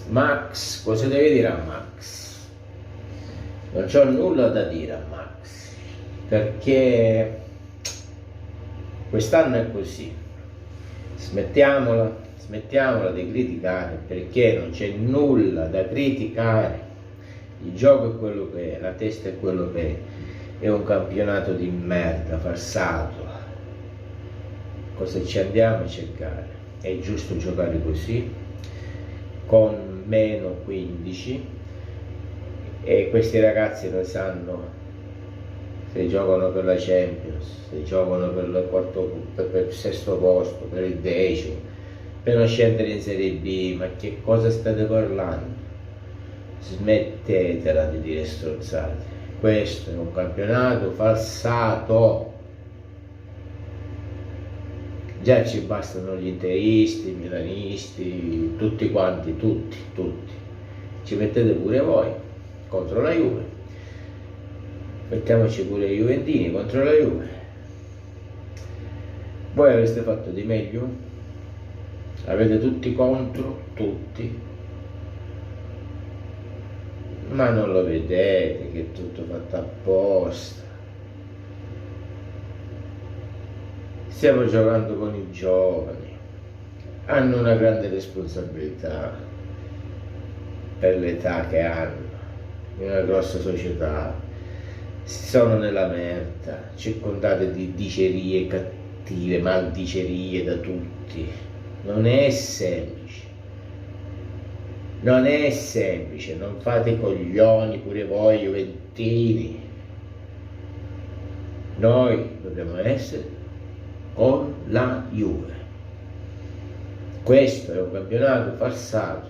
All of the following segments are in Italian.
Max, cosa devi dire a Max? Non c'ho nulla da dire a Max, perché quest'anno è così. Smettiamola di criticare, perché non c'è nulla da criticare. Il gioco è quello che è, la testa è quello che è un campionato di merda, falsato. Cosa ci andiamo a cercare? È giusto giocare così, con meno 15, e questi ragazzi lo sanno, se giocano per la Champions, se giocano per il sesto posto, per il 10º, per non scendere in Serie B. Ma che cosa state parlando? Smettetela di dire stronzate. Questo è un campionato falsato. Già ci bastano gli interisti, i milanisti, tutti quanti, tutti. Ci mettete pure voi contro la Juve. Mettiamoci pure i juventini contro la Juve. Voi avreste fatto di meglio? Avete tutti contro, tutti. Ma non lo vedete che è tutto fatto apposta? Stiamo giocando con i giovani, hanno una grande responsabilità per l'età che hanno, in una grossa società, sono nella merda, circondate di dicerie cattive, maldicerie da tutti. Non è semplice, non fate i coglioni pure voi juventini. Noi dobbiamo essere con la Juve. Questo è un campionato falsato,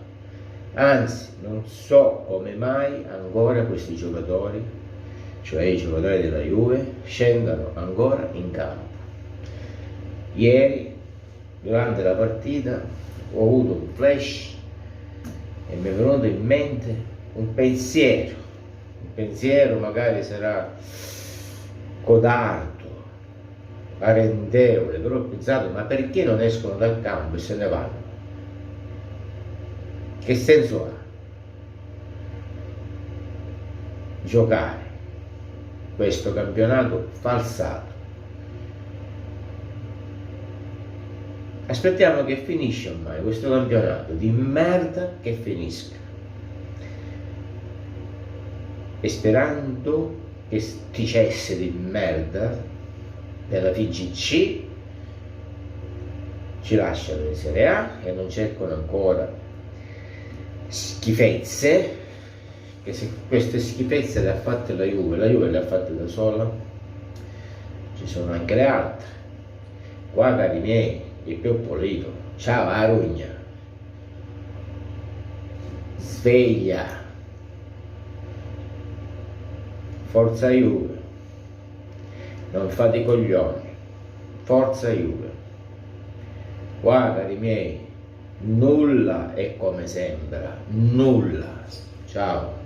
anzi non so come mai ancora questi giocatori, cioè i giocatori della Juve, scendano ancora in campo. Ieri durante la partita ho avuto un flash e mi è venuto in mente un pensiero magari sarà codardo, arrendevole, però ho pensato: ma perché non escono dal campo e se ne vanno? Che senso ha giocare questo campionato falsato? Aspettiamo che finisce ormai questo campionato di merda, che finisca, e sperando che sti cesse di merda della FIGC ci lasciano in Serie A e non cercano ancora schifezze, che se queste schifezze le ha fatte la Juve le ha fatte da sola, ci sono anche le altre. Qua, cari miei, il più pulito, ciao Arugna, sveglia, forza Juve, non fate i coglioni, forza Juve. Qua, cari miei, nulla è come sembra, nulla. Ciao.